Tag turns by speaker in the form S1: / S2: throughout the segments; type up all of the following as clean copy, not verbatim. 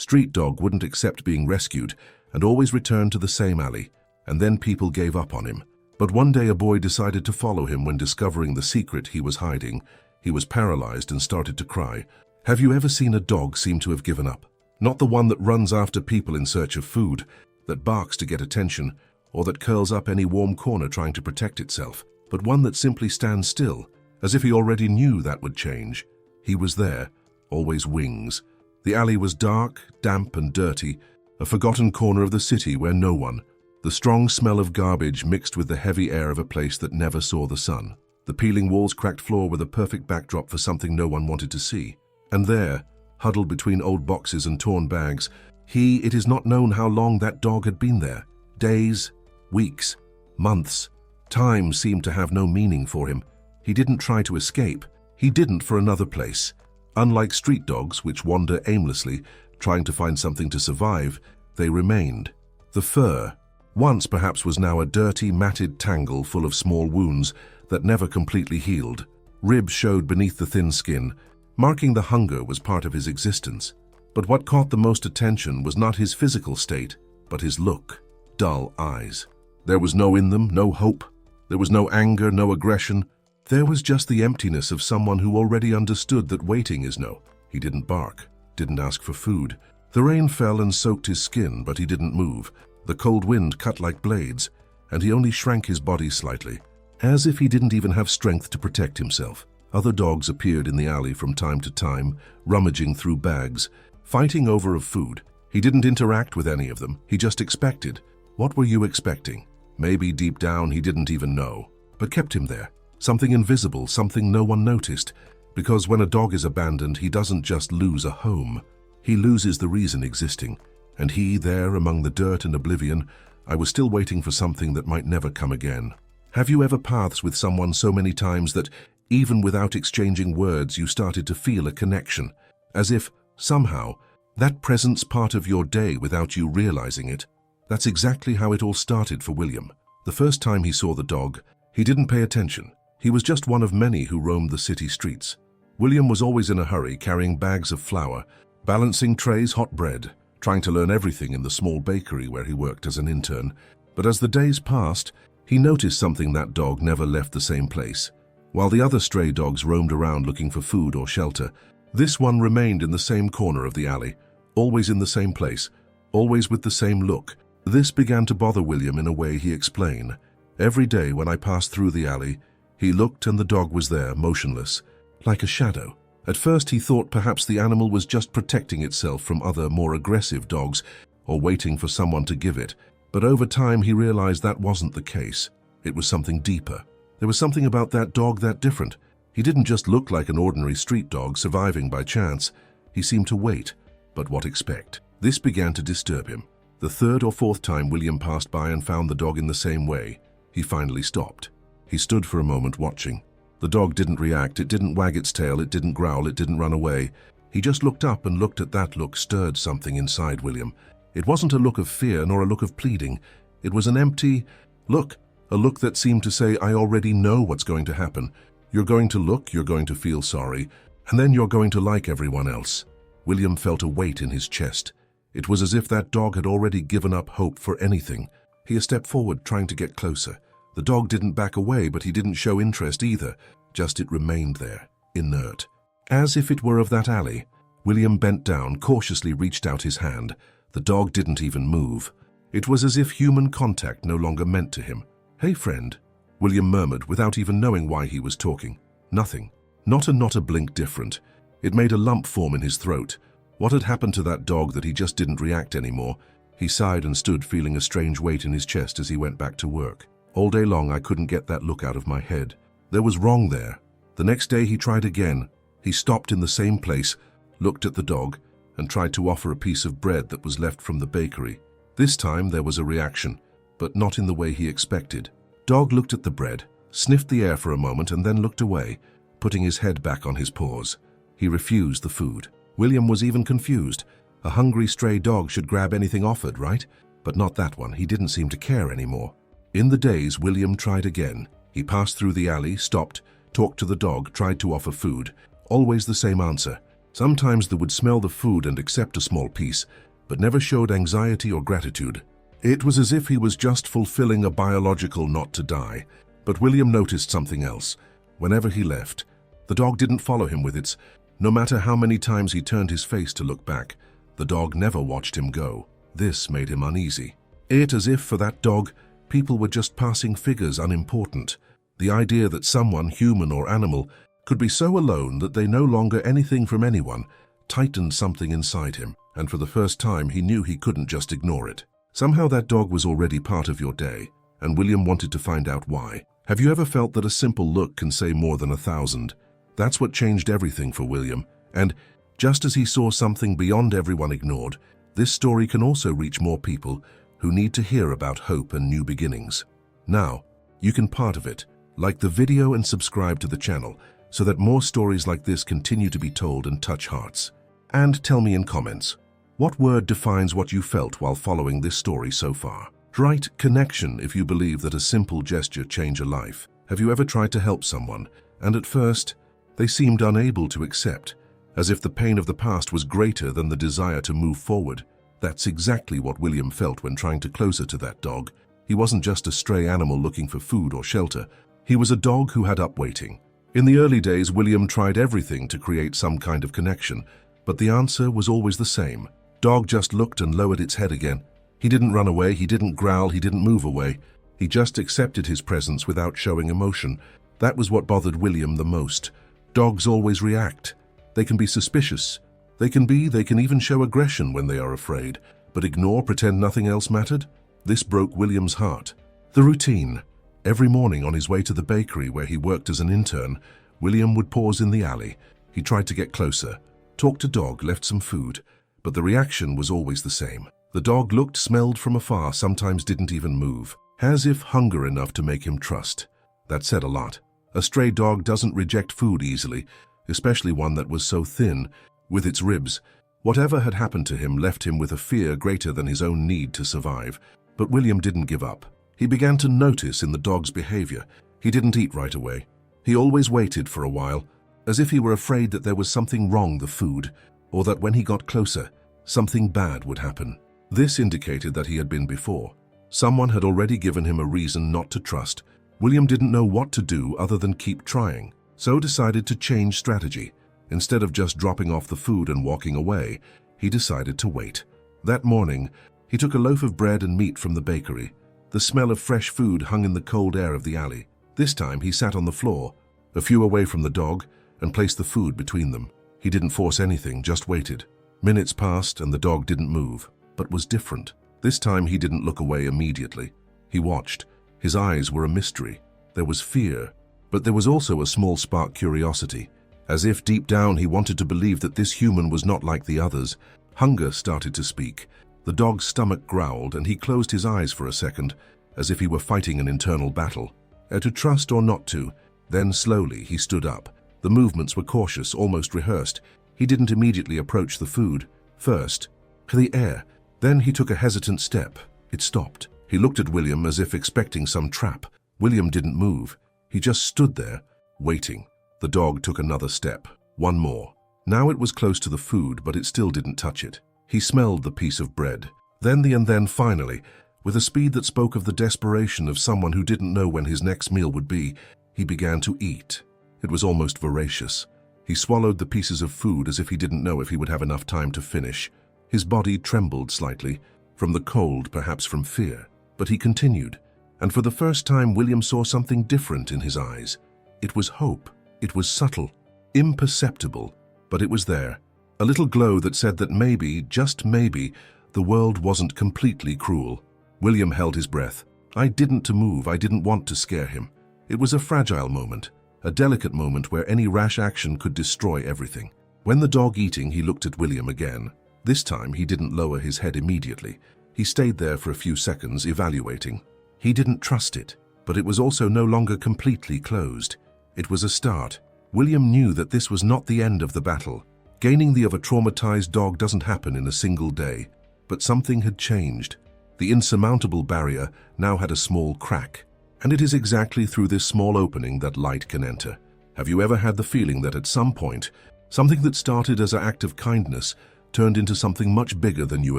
S1: Street dog wouldn't accept being rescued and always returned to the same alley, and then people gave up on him. But one day a boy decided to follow him when discovering the secret he was hiding. He was paralyzed and started to cry. Have you ever seen a dog seem to have given up? Not the one that runs after people in search of food, that barks to get attention, or that curls up any warm corner trying to protect itself, but one that simply stands still, as if he already knew that would change. He was there, always wings. The alley was dark, damp and dirty, a forgotten corner of the city where no one. The strong smell of garbage mixed with the heavy air of a place that never saw the sun. The peeling walls, cracked floor were the perfect backdrop for something no one wanted to see. And there, huddled between old boxes and torn bags, it is not known how long that dog had been there. Days, weeks, months. Time seemed to have no meaning for him. He didn't try to escape. He didn't for another place. Unlike street dogs, which wander aimlessly, trying to find something to survive, they remained. The fur, once perhaps, was now a dirty, matted tangle full of small wounds that never completely healed. Ribs showed beneath the thin skin, marking the hunger was part of his existence. But what caught the most attention was not his physical state, but his look. Dull eyes. There was no in them, no hope. There was no anger, no aggression. There was just the emptiness of someone who already understood that waiting is no. He didn't bark, didn't ask for food. The rain fell and soaked his skin, but he didn't move. The cold wind cut like blades, and he only shrank his body slightly, as if he didn't even have strength to protect himself. Other dogs appeared in the alley from time to time, rummaging through bags, fighting over food. He didn't interact with any of them, he just expected. What were you expecting? Maybe deep down he didn't even know, but kept him there. Something invisible, something no one noticed. Because when a dog is abandoned, he doesn't just lose a home. He loses the reason existing. And he, there among the dirt and oblivion, I was still waiting for something that might never come again. Have you ever paths with someone so many times that, even without exchanging words, you started to feel a connection? As if, somehow, that presence part of your day without you realizing it? That's exactly how it all started for William. The first time he saw the dog, he didn't pay attention. He was just one of many who roamed the city streets. William was always in a hurry, carrying bags of flour, balancing trays, hot bread, trying to learn everything in the small bakery where he worked as an intern. But as the days passed, he noticed something: that dog never left the same place. While the other stray dogs roamed around looking for food or shelter, this one remained in the same corner of the alley, always in the same place, always with the same look. This began to bother William in a way he explained. Every day when I passed through the alley, he looked and the dog was there, motionless, like a shadow. At first he thought perhaps the animal was just protecting itself from other, more aggressive dogs, or waiting for someone to give it. But over time he realized that wasn't the case. It was something deeper. There was something about that dog that different. He didn't just look like an ordinary street dog surviving by chance. He seemed to wait, but what expect? This began to disturb him. The third or fourth time William passed by and found the dog in the same way, he finally stopped. He stood for a moment watching. The dog didn't react, it didn't wag its tail, it didn't growl, it didn't run away. He just looked up, and looked at that look stirred something inside William. It wasn't a look of fear nor a look of pleading. It was an empty look, a look that seemed to say, I already know what's going to happen. You're going to look, you're going to feel sorry, and then you're going to like everyone else. William felt a weight in his chest. It was as if that dog had already given up hope for anything. He stepped forward, trying to get closer. The dog didn't back away, but he didn't show interest either. Just it remained there, inert. As if it were of that alley. William bent down, cautiously reached out his hand. The dog didn't even move. It was as if human contact no longer meant to him. Hey, friend, William murmured without even knowing why he was talking. Nothing. Not a blink different. It made a lump form in his throat. What had happened to that dog that he just didn't react anymore? He sighed and stood, feeling a strange weight in his chest as he went back to work. All day long I couldn't get that look out of my head. There was wrong there. The next day he tried again. He stopped in the same place, looked at the dog, and tried to offer a piece of bread that was left from the bakery. This time there was a reaction, but not in the way he expected. Dog looked at the bread, sniffed the air for a moment, and then looked away, putting his head back on his paws. He refused the food. William was even confused. A hungry stray dog should grab anything offered, right? But not that one. He didn't seem to care anymore. In the days, William tried again. He passed through the alley, stopped, talked to the dog, tried to offer food. Always the same answer. Sometimes they would smell the food and accept a small piece, but never showed anxiety or gratitude. It was as if he was just fulfilling a biological not to die. But William noticed something else. Whenever he left, the dog didn't follow him with its. No matter how many times he turned his face to look back, the dog never watched him go. This made him uneasy. It as if for that dog, people were just passing figures, unimportant. The idea that someone, human or animal, could be so alone that they no longer anything from anyone, tightened something inside him, and for the first time he knew he couldn't just ignore it. Somehow that dog was already part of your day, and William wanted to find out why. Have you ever felt that a simple look can say more than 1,000? That's what changed everything for William, and just as he saw something beyond everyone ignored, this story can also reach more people who need to hear about hope and new beginnings. Now, you can part of it. Like the video and subscribe to the channel so that more stories like this continue to be told and touch hearts. And tell me in comments, what word defines what you felt while following this story so far? Write connection if you believe that a simple gesture changes a life. Have you ever tried to help someone, and at first, they seemed unable to accept, as if the pain of the past was greater than the desire to move forward? That's exactly what William felt when trying to closer to that dog. He wasn't just a stray animal looking for food or shelter. He was a dog who had up waiting. In the early days, William tried everything to create some kind of connection, but the answer was always the same. Dog just looked and lowered its head again. He didn't run away, he didn't growl, he didn't move away. He just accepted his presence without showing emotion. That was what bothered William the most. Dogs always react. They can be suspicious. They can even show aggression when they are afraid, but ignore, pretend nothing else mattered? This broke William's heart. The routine. Every morning on his way to the bakery where he worked as an intern, William would pause in the alley. He tried to get closer, talked to dog, left some food, but the reaction was always the same. The dog looked, smelled from afar, sometimes didn't even move, as if hunger enough to make him trust. That said a lot. A stray dog doesn't reject food easily, especially one that was so thin, with its ribs. Whatever had happened to him left him with a fear greater than his own need to survive. But William didn't give up. He began to notice in the dog's behavior. He didn't eat right away. He always waited for a while, as if he were afraid that there was something wrong with the food, or that when he got closer, something bad would happen. This indicated that he had been before. Someone had already given him a reason not to trust. William didn't know what to do other than keep trying, so decided to change strategy. Instead of just dropping off the food and walking away, he decided to wait. That morning, he took a loaf of bread and meat from the bakery. The smell of fresh food hung in the cold air of the alley. This time he sat on the floor, a few away from the dog, and placed the food between them. He didn't force anything, just waited. Minutes passed and the dog didn't move, but was different. This time he didn't look away immediately. He watched. His eyes were a mystery. There was fear, but there was also a small spark curiosity. As if deep down he wanted to believe that this human was not like the others. Hunger started to speak. The dog's stomach growled and he closed his eyes for a second, as if he were fighting an internal battle. To trust or not to. Then slowly he stood up. The movements were cautious, almost rehearsed. He didn't immediately approach the food. First, the air. Then he took a hesitant step. It stopped. He looked at William as if expecting some trap. William didn't move. He just stood there, waiting. The dog took another step. One more. Now it was close to the food, but it still didn't touch it. He smelled the piece of bread. Then finally, with a speed that spoke of the desperation of someone who didn't know when his next meal would be, he began to eat. It was almost voracious. He swallowed the pieces of food as if he didn't know if he would have enough time to finish. His body trembled slightly, from the cold, perhaps from fear. But he continued, and for the first time William saw something different in his eyes. It was hope. It was subtle, imperceptible, but it was there. A little glow that said that maybe, just maybe, the world wasn't completely cruel. William held his breath. I didn't move. I didn't want to scare him. It was a fragile moment, a delicate moment where any rash action could destroy everything. When the dog eating, he looked at William again. This time he didn't lower his head immediately. He stayed there for a few seconds, evaluating. He didn't trust it, but it was also no longer completely closed. It was a start. William knew that this was not the end of the battle. Gaining the of a traumatized dog doesn't happen in a single day, but something had changed. The insurmountable barrier now had a small crack, and it is exactly through this small opening that light can enter. Have you ever had the feeling that at some point, Something that started as an act of kindness turned into something much bigger than you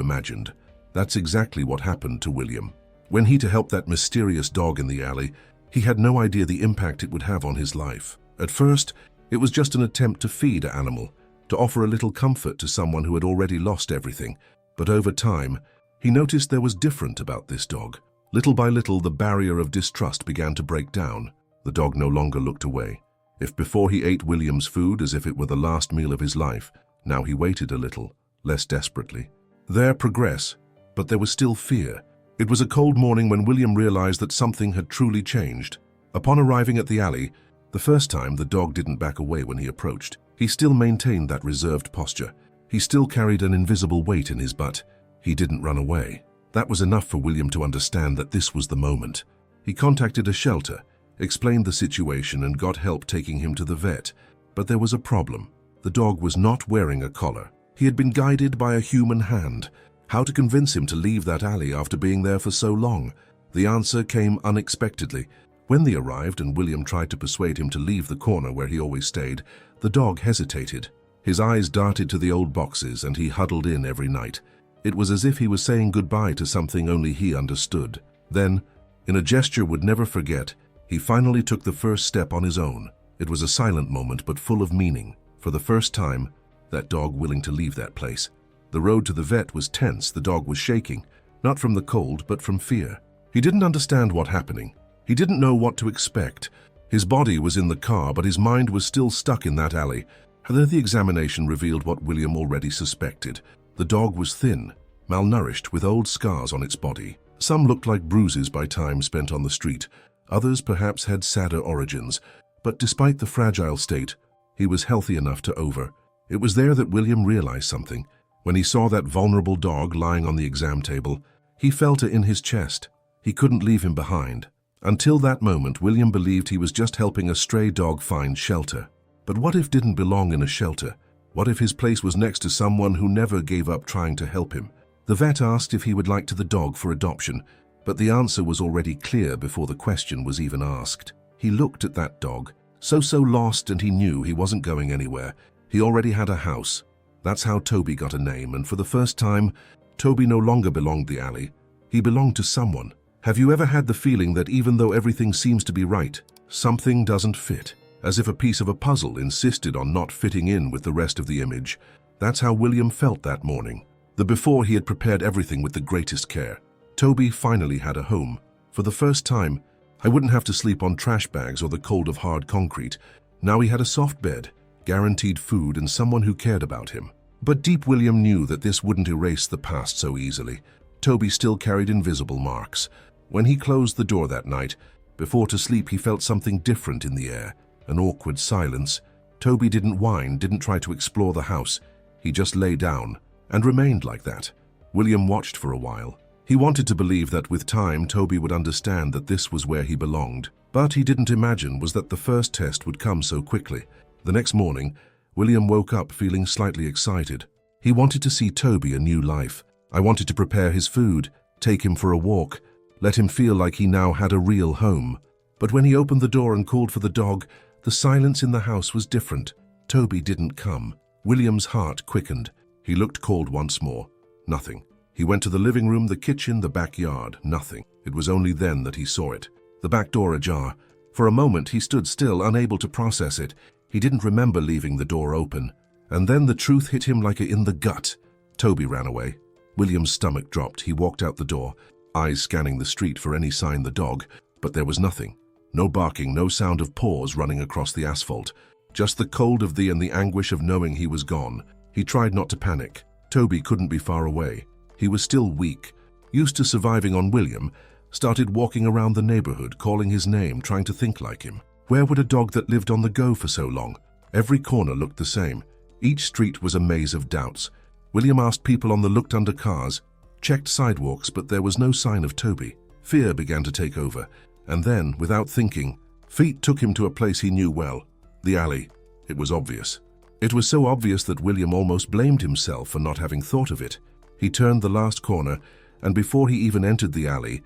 S1: imagined. That's exactly what happened to William. When he to help that mysterious dog in the alley, he had no idea the impact it would have on his life. At first, it was just an attempt to feed an animal, to offer a little comfort to someone who had already lost everything. But over time, he noticed there was different about this dog. Little by little, the barrier of distrust began to break down. The dog no longer looked away. If before he ate William's food as if it were the last meal of his life, now he waited a little, less desperately. There progress, but there was still fear. It was a cold morning when William realized that something had truly changed. Upon arriving at the alley, the first time the dog didn't back away when he approached. He still maintained that reserved posture. He still carried an invisible weight in his butt. He didn't run away. That was enough for William to understand that this was the moment. He contacted a shelter, explained the situation and got help taking him to the vet. But there was a problem. The dog was not wearing a collar. He had been guided by a human hand. How to convince him to leave that alley after being there for so long? The answer came unexpectedly. When they arrived and William tried to persuade him to leave the corner where he always stayed, the dog hesitated. His eyes darted to the old boxes and he huddled in every night. It was as if he was saying goodbye to something only he understood. Then, in a gesture would never forget, he finally took the first step on his own. It was a silent moment but full of meaning. For the first time, that dog willing to leave that place. The road to the vet was tense, the dog was shaking, not from the cold but from fear. He didn't understand what happening. He didn't know what to expect. His body was in the car, but his mind was still stuck in that alley. And then the examination revealed what William already suspected. The dog was thin, malnourished, with old scars on its body. Some looked like bruises by time spent on the street. Others perhaps had sadder origins. But despite the fragile state, he was healthy enough to over. It was there that William realized something. When he saw that vulnerable dog lying on the exam table, he felt it in his chest. He couldn't leave him behind. Until that moment, William believed he was just helping a stray dog find shelter. But what if didn't belong in a shelter? What if his place was next to someone who never gave up trying to help him? The vet asked if he would like the dog for adoption, but the answer was already clear before the question was even asked. He looked at that dog, so lost, and he knew he wasn't going anywhere. He already had a house. That's how Toby got a name, and for the first time, Toby no longer belonged the alley. He belonged to someone. Have you ever had the feeling that even though everything seems to be right, something doesn't fit? As if a piece of a puzzle insisted on not fitting in with the rest of the image. That's how William felt that morning. Before he had prepared everything with the greatest care. Toby finally had a home. For the first time, I wouldn't have to sleep on trash bags or the cold of hard concrete. Now he had a soft bed, guaranteed food, and someone who cared about him. But deep William knew that this wouldn't erase the past so easily. Toby still carried invisible marks. When he closed the door that night, before to sleep, he felt something different in the air. An awkward silence. Toby didn't whine, didn't try to explore the house. He just lay down and remained like that. William watched for a while. He wanted to believe that with time, Toby would understand that this was where he belonged. But he didn't imagine was that the first test would come so quickly. The next morning, William woke up feeling slightly excited. He wanted to see Toby a new life. I wanted to prepare his food, take him for a walk, let him feel like he now had a real home. But when he opened the door and called for the dog, the silence in the house was different. Toby didn't come. William's heart quickened. He looked cold once more. Nothing. He went to the living room, the kitchen, the backyard. Nothing. It was only then that he saw it. The back door ajar. For a moment he stood still, unable to process it. He didn't remember leaving the door open. And then the truth hit him like in the gut. Toby ran away. William's stomach dropped. He walked out the door, eyes scanning the street for any sign the dog, but there was nothing. No barking, no sound of paws running across the asphalt. Just the cold of and the anguish of knowing he was gone. He tried not to panic. Toby couldn't be far away. He was still weak. Used to surviving on William, started walking around the neighborhood, calling his name, trying to think like him. Where would a dog that lived on the go for so long? Every corner looked the same. Each street was a maze of doubts. William asked people on the looked under cars, checked sidewalks, but there was no sign of Toby. Fear began to take over. And then, without thinking, feet took him to a place he knew well, the alley. It was obvious. It was so obvious that William almost blamed himself for not having thought of it. He turned the last corner, and before he even entered the alley,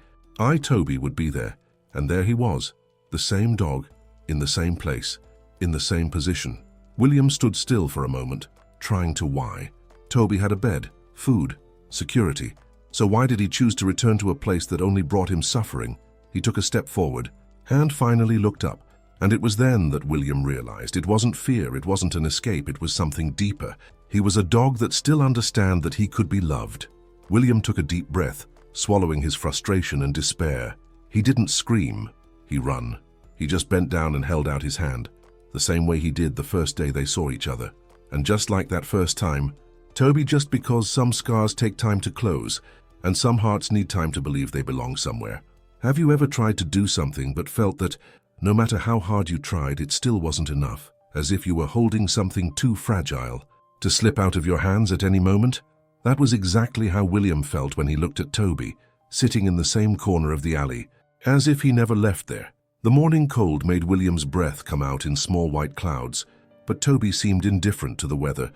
S1: Toby would be there. And there he was, the same dog, in the same place, in the same position. William stood still for a moment, trying to why. Toby had a bed, food, security. So why did he choose to return to a place that only brought him suffering? He took a step forward, and finally looked up. And it was then that William realized it wasn't fear, it wasn't an escape, it was something deeper. He was a dog that still understood that he could be loved. William took a deep breath, swallowing his frustration and despair. He didn't scream, he ran. He just bent down and held out his hand, the same way he did the first day they saw each other. And just like that first time, Toby, just because some scars take time to close, and some hearts need time to believe they belong somewhere. Have you ever tried to do something but felt that no matter how hard you tried, it still wasn't enough, as if you were holding something too fragile to slip out of your hands at any moment? That was exactly how William felt when he looked at Toby, sitting in the same corner of the alley, as if he never left there. The morning cold made William's breath come out in small white clouds, but Toby seemed indifferent to the weather,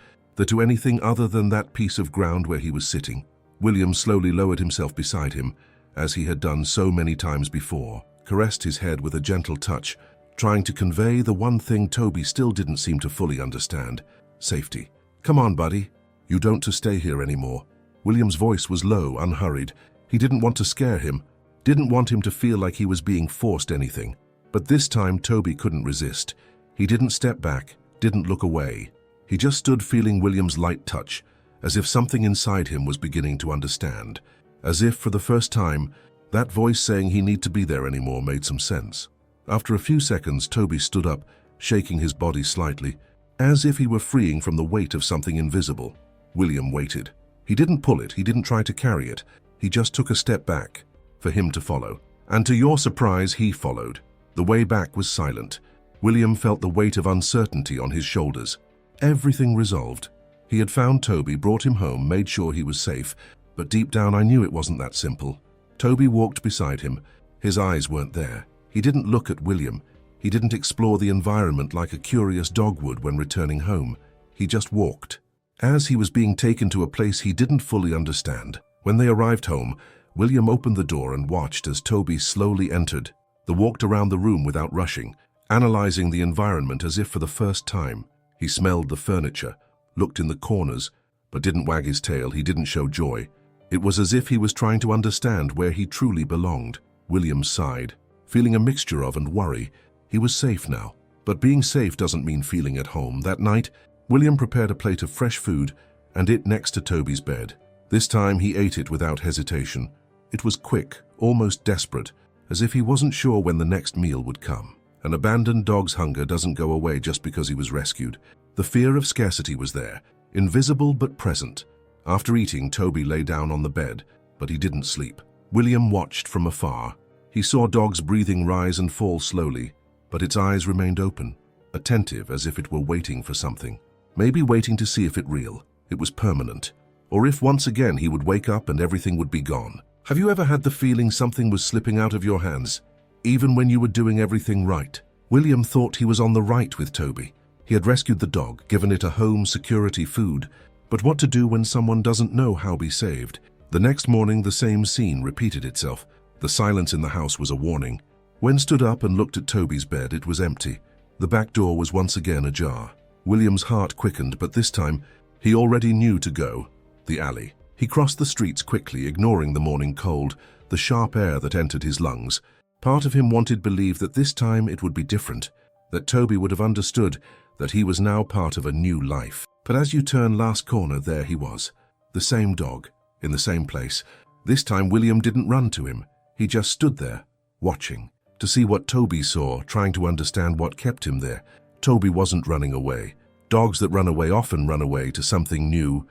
S1: to anything other than that piece of ground where he was sitting. William slowly lowered himself beside him, as he had done so many times before, caressed his head with a gentle touch, trying to convey the one thing Toby still didn't seem to fully understand: safety. "Come on, buddy. You don't to stay here anymore." William's voice was low, unhurried. He didn't want to scare him, didn't want him to feel like he was being forced anything. But this time Toby couldn't resist. He didn't step back, didn't look away. He just stood feeling William's light touch, as if something inside him was beginning to understand. As if for the first time, that voice saying he needed to be there anymore made some sense. After a few seconds, Toby stood up, shaking his body slightly, as if he were freeing from the weight of something invisible. William waited. He didn't pull it, he didn't try to carry it. He just took a step back, for him to follow. And to your surprise, he followed. The way back was silent. William felt the weight of uncertainty on his shoulders. Everything resolved. He had found Toby, brought him home, made sure he was safe, but deep down I knew it wasn't that simple. Toby walked beside him. His eyes weren't there. He didn't look at William. He didn't explore the environment like a curious dog would when returning home. He just walked. As he was being taken to a place he didn't fully understand. When they arrived home, William opened the door and watched as Toby slowly entered. They walked around the room without rushing, analyzing the environment as if for the first time. He smelled the furniture, looked in the corners, but didn't wag his tail, he didn't show joy. It was as if he was trying to understand where he truly belonged. William sighed, feeling a mixture of and worry. He was safe now, but being safe doesn't mean feeling at home. That night, William prepared a plate of fresh food and it next to Toby's bed. This time he ate it without hesitation. It was quick, almost desperate, as if he wasn't sure when the next meal would come. An abandoned dog's hunger doesn't go away just because he was rescued. The fear of scarcity was there, invisible but present. After eating, Toby lay down on the bed, but he didn't sleep. William watched from afar. He saw Dog's breathing rise and fall slowly, but its eyes remained open, attentive as if it were waiting for something. Maybe waiting to see if it was permanent, or if once again he would wake up and everything would be gone. Have you ever had the feeling something was slipping out of your hands, even when you were doing everything right? William thought he was on the right with Toby. He had rescued the dog, given it a home, security, food. But what to do when someone doesn't know how to be saved? The next morning, the same scene repeated itself. The silence in the house was a warning. When stood up and looked at Toby's bed, it was empty. The back door was once again ajar. William's heart quickened, but this time, he already knew to go. The alley. He crossed the streets quickly, ignoring the morning cold, the sharp air that entered his lungs. Part of him wanted to believe that this time it would be different, that Toby would have understood that he was now part of a new life. But as you turn last corner, there he was, the same dog, in the same place. This time William didn't run to him. He just stood there, watching, to see what Toby saw, trying to understand what kept him there. Toby wasn't running away. Dogs that run away often run away to something new.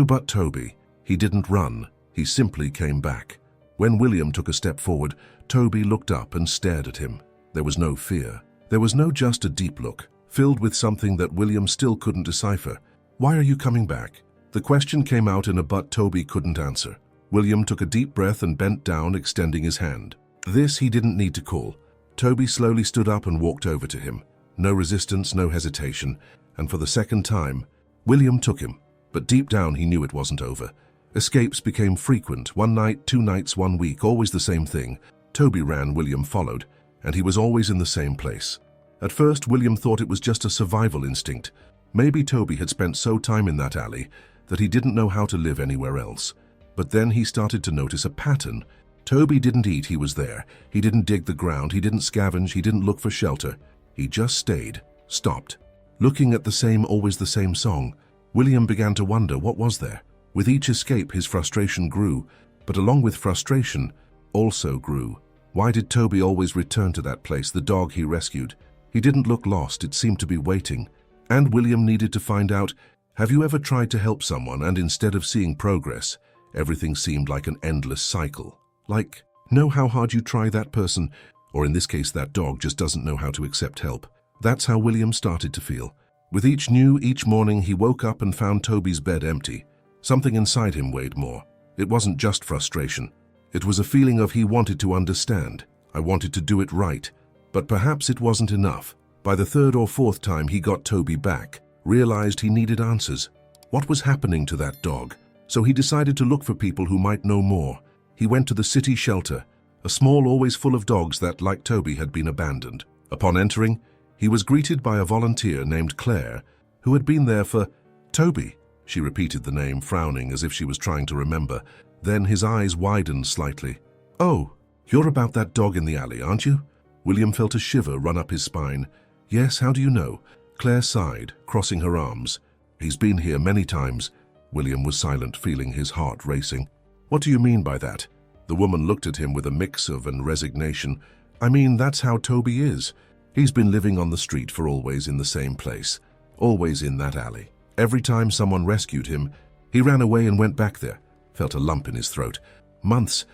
S1: But Toby, he didn't run. He simply came back. When William took a step forward, Toby looked up and stared at him. There was no fear. There was no just a deep look, filled with something that William still couldn't decipher. "Why are you coming back?" The question came out in a but Toby couldn't answer. William took a deep breath and bent down, extending his hand. This he didn't need to call. Toby slowly stood up and walked over to him. No resistance, no hesitation, and for the second time, William took him. But deep down he knew it wasn't over. Escapes became frequent, 1 night, 2 nights, 1 week, always the same thing. Toby ran, William followed, and he was always in the same place. At first, William thought it was just a survival instinct. Maybe Toby had spent so time in that alley that he didn't know how to live anywhere else. But then he started to notice a pattern. Toby didn't eat, he was there. He didn't dig the ground, he didn't scavenge, he didn't look for shelter. He just stayed, stopped. Looking at the same, always the same song, William began to wonder what was there. With each escape, his frustration grew, but along with frustration, also grew. Why did Toby always return to that place, the dog he rescued? He didn't look lost, it seemed to be waiting. And William needed to find out, have you ever tried to help someone and instead of seeing progress, everything seemed like an endless cycle? Like, know how hard you try, that person, or in this case that dog, just doesn't know how to accept help. That's how William started to feel. With each morning he woke up and found Toby's bed empty. Something inside him weighed more. It wasn't just frustration. It was a feeling of he wanted to understand. I wanted to do it right. But perhaps it wasn't enough. By the third or fourth time he got Toby back, realized he needed answers. What was happening to that dog? So he decided to look for people who might know more. He went to the city shelter, a small always full of dogs that, like Toby, had been abandoned. Upon entering, he was greeted by a volunteer named Claire, who had been there for Toby. She repeated the name, frowning as if she was trying to remember. Then his eyes widened slightly. Oh, you're about that dog in the alley, aren't you? William felt a shiver run up his spine. Yes, how do you know? Claire sighed, crossing her arms. He's been here many times. William was silent, feeling his heart racing. What do you mean by that? The woman looked at him with a mix of resignation. I mean, that's how Toby is. He's been living on the street for always in the same place, always in that alley. Every time someone rescued him, he ran away and went back there. Felt a lump in his throat. Months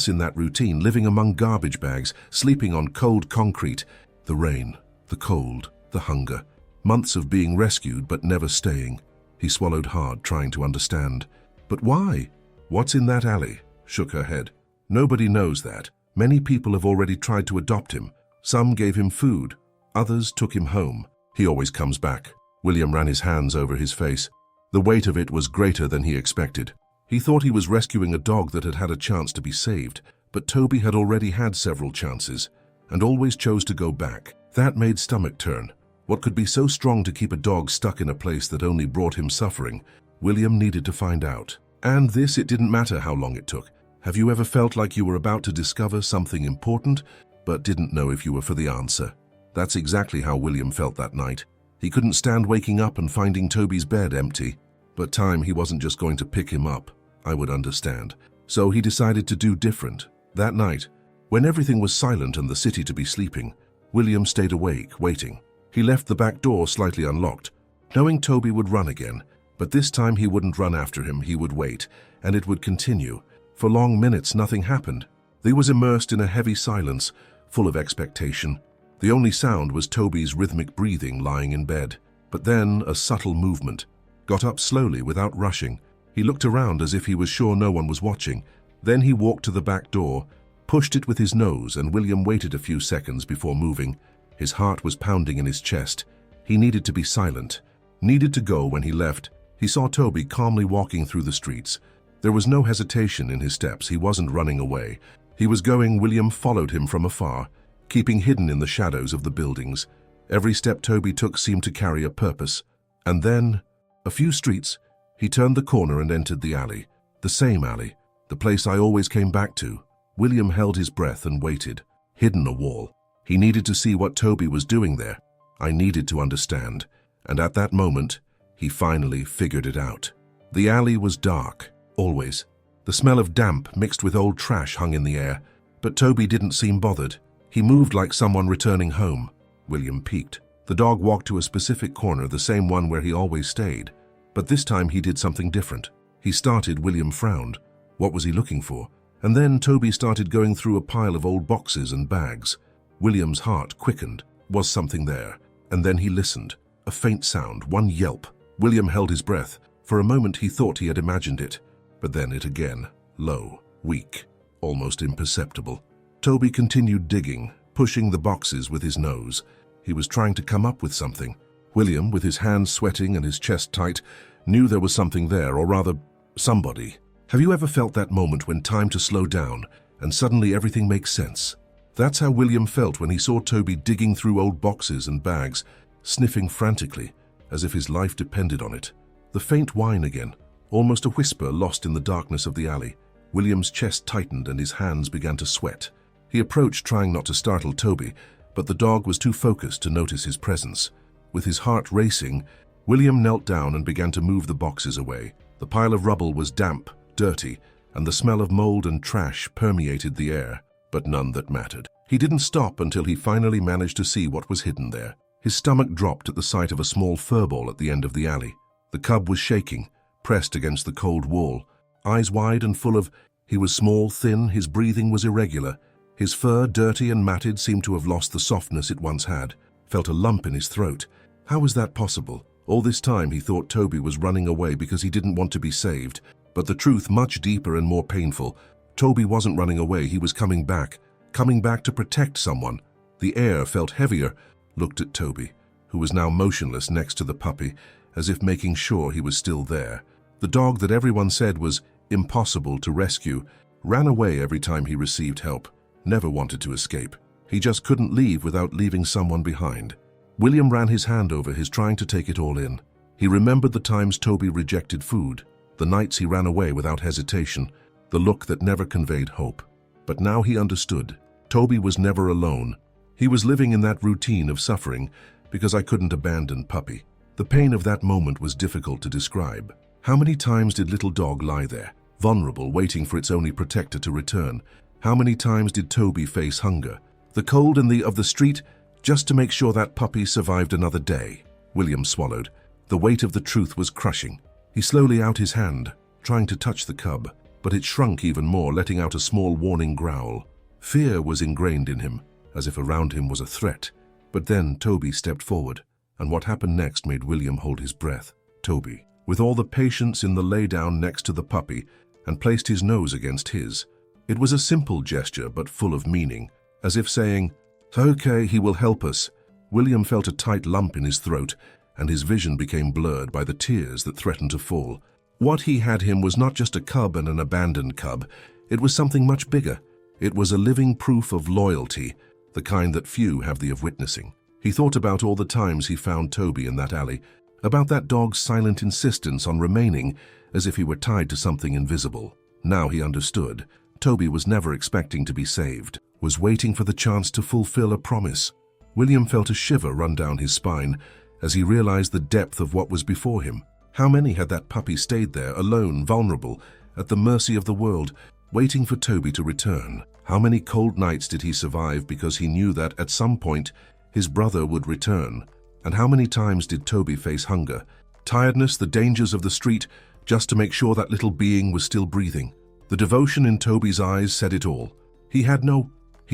S1: in that routine, living among garbage bags, sleeping on cold concrete. The rain, the cold, the hunger. Months of being rescued but never staying. He swallowed hard, trying to understand. But why? What's in that alley? Shook her head. Nobody knows that. Many people have already tried to adopt him. Some gave him food. Others took him home. He always comes back. William ran his hands over his face. The weight of it was greater than he expected. He thought he was rescuing a dog that had had a chance to be saved, but Toby had already had several chances, and always chose to go back. That made stomach turn. What could be so strong to keep a dog stuck in a place that only brought him suffering? William needed to find out. And this, it didn't matter how long it took. Have you ever felt like you were about to discover something important, but didn't know if you were for the answer? That's exactly how William felt that night. He couldn't stand waking up and finding Toby's bed empty. But he wasn't just going to pick him up. I would understand. So he decided to do different. That night, when everything was silent and the city to be sleeping, William stayed awake, waiting. He left the back door slightly unlocked, knowing Toby would run again. But this time he wouldn't run after him, he would wait, and it would continue. For long minutes nothing happened. He was immersed in a heavy silence, full of expectation. The only sound was Toby's rhythmic breathing lying in bed. But then a subtle movement. Got up slowly without rushing. He looked around as if he was sure no one was watching. Then he walked to the back door, pushed it with his nose, and William waited a few seconds before moving. His heart was pounding in his chest. He needed to be silent. Needed to go when he left. He saw Toby calmly walking through the streets. There was no hesitation in his steps. He wasn't running away. He was going. William followed him from afar, keeping hidden in the shadows of the buildings. Every step Toby took seemed to carry a purpose. And then, a few streets, he turned the corner and entered the alley. The same alley, the place I always came back to. William held his breath and waited, hidden a wall. He needed to see what Toby was doing there. I needed to understand. And at that moment, he finally figured it out. The alley was dark, always. The smell of damp mixed with old trash hung in the air. But Toby didn't seem bothered. He moved like someone returning home. William peeked. The dog walked to a specific corner, the same one where he always stayed. But this time he did something different. He started. William frowned. What was he looking for? And then Toby started going through a pile of old boxes and bags. William's heart quickened. Was something there? And then he listened. A faint sound, one yelp. William held his breath. For a moment he thought he had imagined it. But then it again. Low, weak, almost imperceptible. Toby continued digging, pushing the boxes with his nose. He was trying to come up with something. William, with his hands sweating and his chest tight, knew there was something there, or rather, somebody. Have you ever felt that moment when time to slow down and suddenly everything makes sense? That's how William felt when he saw Toby digging through old boxes and bags, sniffing frantically, as if his life depended on it. The faint whine again, almost a whisper lost in the darkness of the alley. William's chest tightened and his hands began to sweat. He approached, trying not to startle Toby, but the dog was too focused to notice his presence. With his heart racing, William knelt down and began to move the boxes away. The pile of rubble was damp, dirty, and the smell of mold and trash permeated the air, but none that mattered. He didn't stop until he finally managed to see what was hidden there. His stomach dropped at the sight of a small furball at the end of the alley. The cub was shaking, pressed against the cold wall, eyes wide and full of... He was small, thin, his breathing was irregular. His fur, dirty and matted, seemed to have lost the softness it once had. Felt a lump in his throat. How was that possible? All this time he thought Toby was running away because he didn't want to be saved. But the truth, much deeper and more painful, Toby wasn't running away, he was coming back to protect someone. The air felt heavier. Looked at Toby, who was now motionless next to the puppy, as if making sure he was still there. The dog that everyone said was impossible to rescue ran away every time he received help. Never wanted to escape. He just couldn't leave without leaving someone behind. William ran his hand over his, trying to take it all in. He remembered the times Toby rejected food, the nights he ran away without hesitation, the look that never conveyed hope. But now he understood. Toby was never alone. He was living in that routine of suffering because I couldn't abandon puppy. The pain of that moment was difficult to describe. How many times did little dog lie there, vulnerable, waiting for its only protector to return? How many times did Toby face hunger, the cold and of the street, just to make sure that puppy survived another day? William swallowed. The weight of the truth was crushing. He slowly out his hand, trying to touch the cub, but it shrunk even more, letting out a small warning growl. Fear was ingrained in him, as if around him was a threat. But then Toby stepped forward, and what happened next made William hold his breath. Toby, with all the patience in the lay down next to the puppy, and placed his nose against his. It was a simple gesture, but full of meaning, as if saying, "Okay, he will help us." William felt a tight lump in his throat, and his vision became blurred by the tears that threatened to fall. What he had him was not just a cub and an abandoned cub. It was something much bigger. It was a living proof of loyalty, the kind that few have the of witnessing. He thought about all the times he found Toby in that alley, about that dog's silent insistence on remaining as if he were tied to something invisible. Now he understood. Toby was never expecting to be saved, was waiting for the chance to fulfill a promise. William felt a shiver run down his spine as he realized the depth of what was before him. How many had that puppy stayed there, alone, vulnerable, at the mercy of the world, waiting for Toby to return? How many cold nights did he survive because he knew that at some point his brother would return? And how many times did Toby face hunger, tiredness, the dangers of the street, just to make sure that little being was still breathing? The devotion in Toby's eyes said it all. He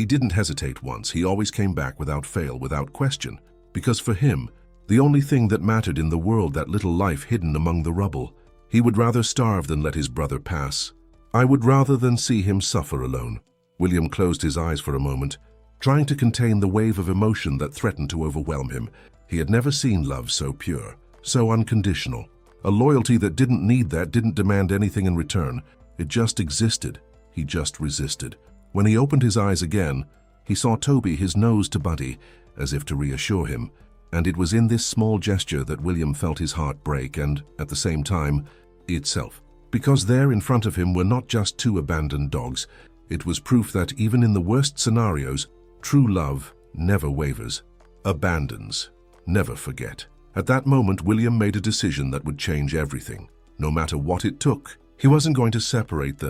S1: didn't hesitate once. He always came back without fail, without question. Because for him, the only thing that mattered in the world, that little life hidden among the rubble. He would rather starve than let his brother pass. I would rather than see him suffer alone. William closed his eyes for a moment, trying to contain the wave of emotion that threatened to overwhelm him. He had never seen love so pure, so unconditional. A loyalty that didn't need that, didn't demand anything in return. It just existed. He just resisted. When he opened his eyes again, he saw Toby, his nose to Buddy, as if to reassure him. And it was in this small gesture that William felt his heart break and, at the same time, itself. Because there in front of him were not just two abandoned dogs. It was proof that even in the worst scenarios, true love never wavers, abandons, never forget. At that moment, William made a decision that would change everything. No matter what it took, he wasn't going to separate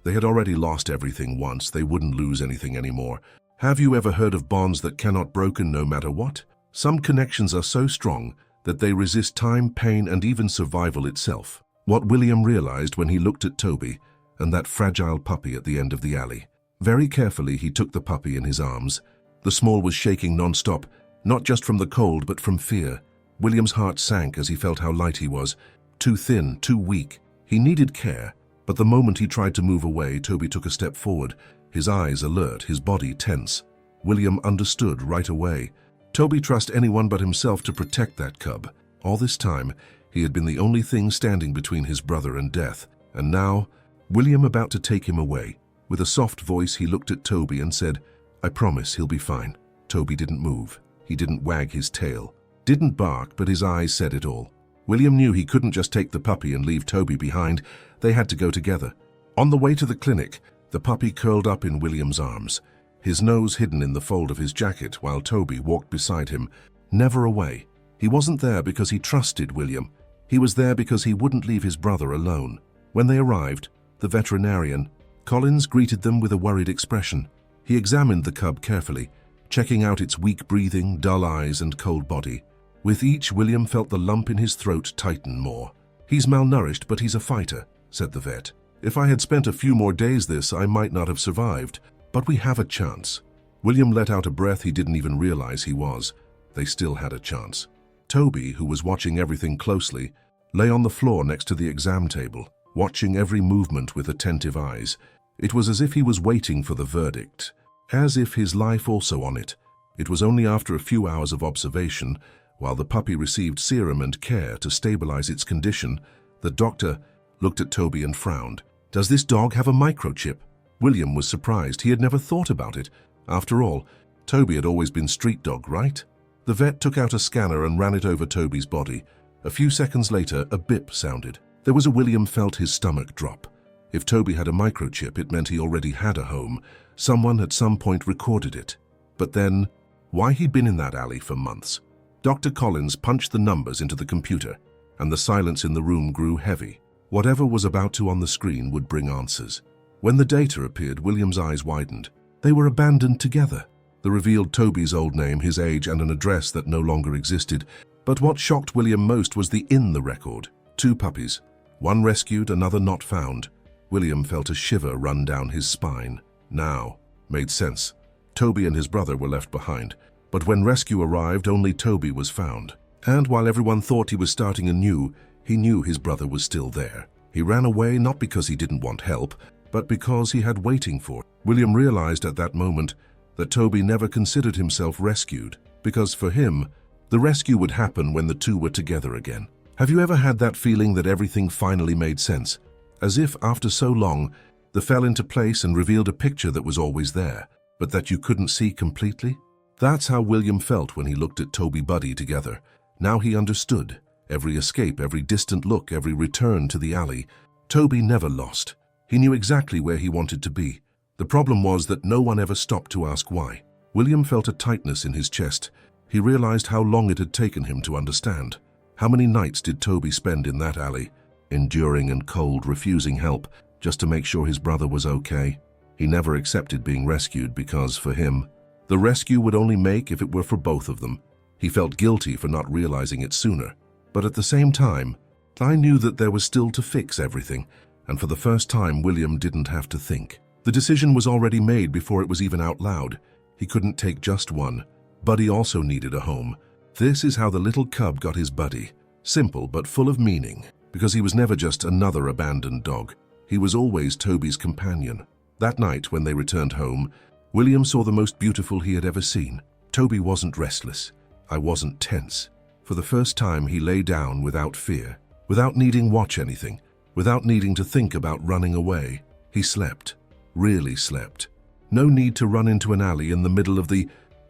S1: They had already lost everything once. They wouldn't lose anything anymore. Have you ever heard of bonds that cannot broken no matter what? Some connections are so strong that they resist time, pain, and even survival itself. What William realized when he looked at Toby and that fragile puppy at the end of the alley. Very carefully, he took the puppy in his arms. The small was shaking non-stop, not just from the cold, but from fear. William's heart sank as he felt how light he was. Too thin, too weak. He needed care, but the moment he tried to move away, Toby took a step forward, his eyes alert, his body tense. William understood right away. Toby trusted anyone but himself to protect that cub. All this time, he had been the only thing standing between his brother and death. And now, William about to take him away. With a soft voice, he looked at Toby and said, I promise he'll be fine. Toby didn't move. He didn't wag his tail. Didn't bark, but his eyes said it all. William knew he couldn't just take the puppy and leave Toby behind. They had to go together. On the way to the clinic, the puppy curled up in William's arms, his nose hidden in the fold of his jacket while Toby walked beside him, never away. He wasn't there because he trusted William. He was there because he wouldn't leave his brother alone. When they arrived, the veterinarian, Collins, greeted them with a worried expression. He examined the cub carefully, checking out its weak breathing, dull eyes, and cold body. With each, William felt the lump in his throat tighten more. "He's malnourished, but he's a fighter," said the vet. "If I had spent a few more days this, I might not have survived. But we have a chance." William let out a breath he didn't even realize he was. They still had a chance. Toby, who was watching everything closely, lay on the floor next to the exam table, watching every movement with attentive eyes. It was as if he was waiting for the verdict, as if his life also on it. It was only after a few hours of observation, while the puppy received serum and care to stabilize its condition, the doctor looked at Toby and frowned. "Does this dog have a microchip?" William was surprised. He had never thought about it. After all, Toby had always been street dog, right? The vet took out a scanner and ran it over Toby's body. A few seconds later, a bip sounded. There was a William felt his stomach drop. If Toby had a microchip, it meant he already had a home. Someone at some point recorded it. But then, why he'd been in that alley for months? Dr. Collins punched the numbers into the computer, and the silence in the room grew heavy. Whatever was about to on the screen would bring answers. When the data appeared, William's eyes widened. They were abandoned together. They revealed Toby's old name, his age, and an address that no longer existed. But what shocked William most was the in the record. 2 puppies. One rescued, another not found. William felt a shiver run down his spine. Now, made sense. Toby and his brother were left behind. But when rescue arrived, only Toby was found. And while everyone thought he was starting anew, he knew his brother was still there. He ran away not because he didn't want help, but because he had waiting for it. William realized at that moment that Toby never considered himself rescued, because for him, the rescue would happen when the two were together again. Have you ever had that feeling that everything finally made sense? As if, after so long, they fell into place and revealed a picture that was always there, but that you couldn't see completely? That's how William felt when he looked at Toby Buddy together. Now he understood. Every escape, every distant look, every return to the alley. Toby never lost. He knew exactly where he wanted to be. The problem was that no one ever stopped to ask why. William felt a tightness in his chest. He realized how long it had taken him to understand. How many nights did Toby spend in that alley, enduring and cold, refusing help, just to make sure his brother was okay? He never accepted being rescued because, for him, the rescue would only make if it were for both of them. He felt guilty for not realizing it sooner. But at the same time, I knew that there was still to fix everything, and for the first time, William didn't have to think. The decision was already made before it was even out loud. He couldn't take just one. Buddy also needed a home. This is how the little cub got his buddy. Simple but full of meaning, because he was never just another abandoned dog. He was always Toby's companion. That night, when they returned home, William saw the most beautiful he had ever seen. Toby wasn't restless. I wasn't tense. For the first time, he lay down without fear, without needing watch anything, without needing to think about running away. He slept, really slept. No need to run into an alley in the middle of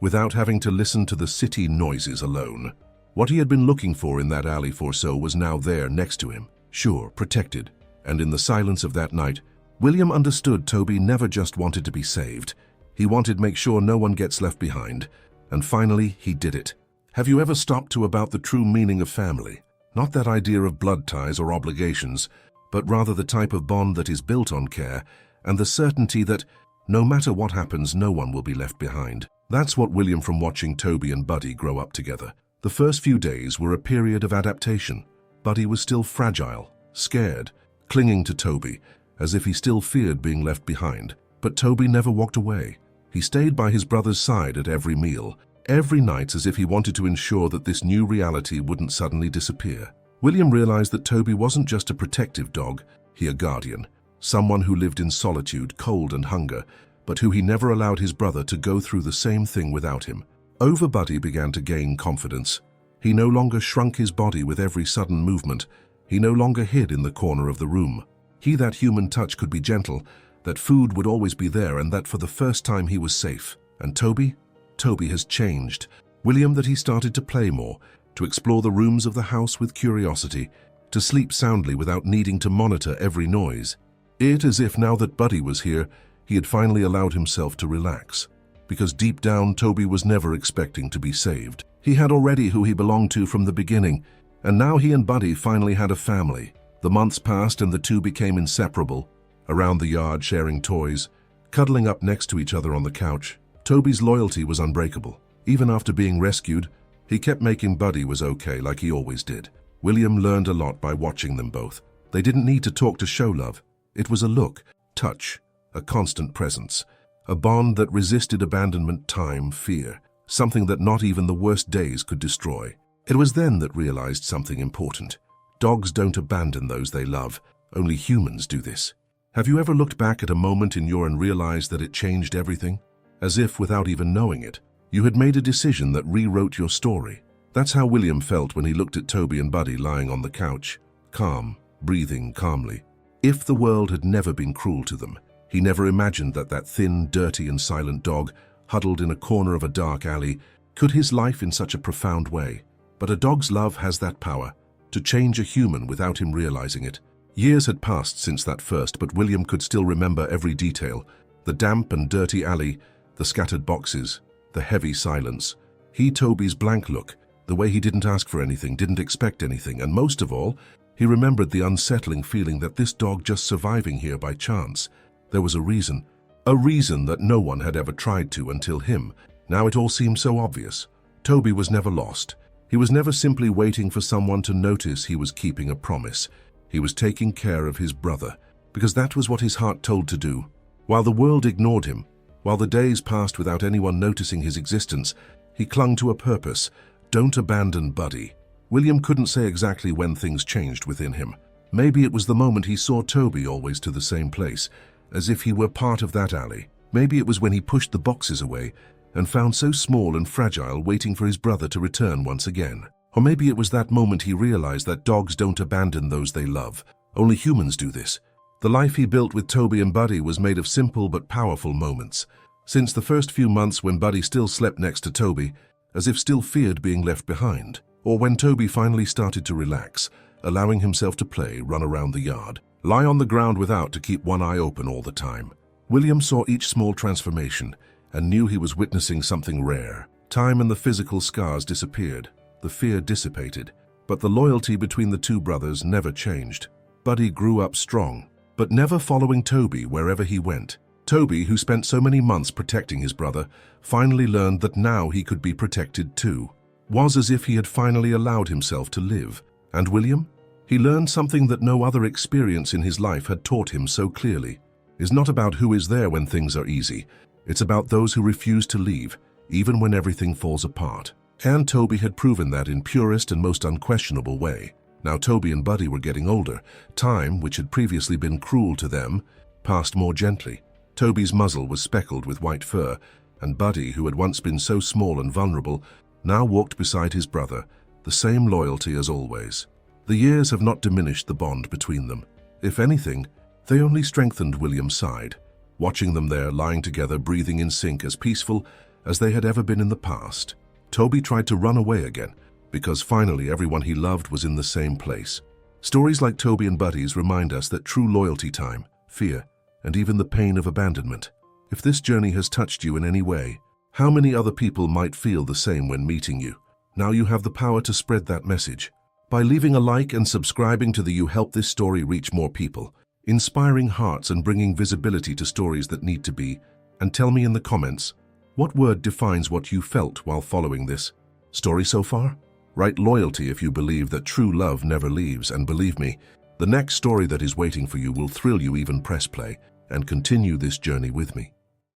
S1: without having to listen to the city noises alone. What he had been looking for in that alley for so was now there next to him, sure, protected. And in the silence of that night, William understood Toby never just wanted to be saved. He wanted to make sure no one gets left behind. And finally, he did it. Have you ever stopped to about the true meaning of family? Not that idea of blood ties or obligations, but rather the type of bond that is built on care and the certainty that no matter what happens, no one will be left behind. That's what William from watching Toby and Buddy grow up together. The first few days were a period of adaptation. Buddy was still fragile, scared, clinging to Toby, as if he still feared being left behind. But Toby never walked away. He stayed by his brother's side at every meal, every night, as if he wanted to ensure that this new reality wouldn't suddenly disappear. William realized that Toby wasn't just a protective dog, he a guardian, someone who lived in solitude, cold and hunger, but who he never allowed his brother to go through the same thing without him. Buddy began to gain confidence. He no longer shrunk his body with every sudden movement. He no longer hid in the corner of the room. That human touch could be gentle, that food would always be there, and that for the first time he was safe. And Toby? Toby has changed. William that he started to play more, to explore the rooms of the house with curiosity, to sleep soundly without needing to monitor every noise. It as if now that Buddy was here, he had finally allowed himself to relax. Because deep down, Toby was never expecting to be saved. He had already who he belonged to from the beginning, and now he and Buddy finally had a family. The months passed and the two became inseparable, around the yard sharing toys, cuddling up next to each other on the couch. Toby's loyalty was unbreakable. Even after being rescued, he kept making Buddy was okay like he always did. William learned a lot by watching them both. They didn't need to talk to show love. It was a look, touch, a constant presence, a bond that resisted abandonment, time, fear, something that not even the worst days could destroy. It was then that realized something important. Dogs don't abandon those they love. Only humans do this. Have you ever looked back at a moment in your and realized that it changed everything? As if, without even knowing it, you had made a decision that rewrote your story. That's how William felt when he looked at Toby and Buddy lying on the couch, calm, breathing calmly. If the world had never been cruel to them, he never imagined that that thin, dirty and silent dog, huddled in a corner of a dark alley, could his life in such a profound way. But a dog's love has that power, to change a human without him realizing it. Years had passed since that first, but William could still remember every detail. The damp and dirty alley, the scattered boxes, the heavy silence. Toby's blank look, the way he didn't ask for anything, didn't expect anything, and most of all, he remembered the unsettling feeling that this dog just surviving here by chance. There was a reason that no one had ever tried to until him. Now it all seemed so obvious. Toby was never lost. He was never simply waiting for someone to notice he was keeping a promise. He was taking care of his brother, because that was what his heart told to do. While the world ignored him, while the days passed without anyone noticing his existence, he clung to a purpose. Don't abandon Buddy. William couldn't say exactly when things changed within him. Maybe it was the moment he saw Toby always to the same place, as if he were part of that alley. Maybe it was when he pushed the boxes away and found so small and fragile waiting for his brother to return once again. Or maybe it was that moment he realized that dogs don't abandon those they love. Only humans do this. The life he built with Toby and Buddy was made of simple but powerful moments. Since the first few months when Buddy still slept next to Toby, as if still feared being left behind, or when Toby finally started to relax, allowing himself to play, run around the yard, lie on the ground without to keep one eye open all the time. William saw each small transformation and knew he was witnessing something rare. Time and the physical scars disappeared, the fear dissipated, but the loyalty between the two brothers never changed. Buddy grew up strong, but never following Toby wherever he went. Toby, who spent so many months protecting his brother, finally learned that now he could be protected too. Was as if he had finally allowed himself to live. And William? He learned something that no other experience in his life had taught him so clearly. It's not about who is there when things are easy. It's about those who refuse to leave, even when everything falls apart. And Toby had proven that in purest and most unquestionable way. Now Toby and Buddy were getting older. Time, which had previously been cruel to them, passed more gently. Toby's muzzle was speckled with white fur, and Buddy, who had once been so small and vulnerable, now walked beside his brother, the same loyalty as always. The years have not diminished the bond between them. If anything, they only strengthened William's side, watching them there lying together, breathing in sync, as peaceful as they had ever been in the past. Toby tried to run away again, because finally everyone he loved was in the same place. Stories like Toby and Buddy's remind us that true loyalty, time, fear, and even the pain of abandonment. If this journey has touched you in any way, how many other people might feel the same when meeting you? Now you have the power to spread that message. By leaving a like and subscribing to You help this story reach more people, inspiring hearts and bringing visibility to stories that need to be. And tell me in the comments, what word defines what you felt while following this story so far? Write loyalty if you believe that true love never leaves, and believe me, the next story that is waiting for you will thrill you. Even press play and continue this journey with me.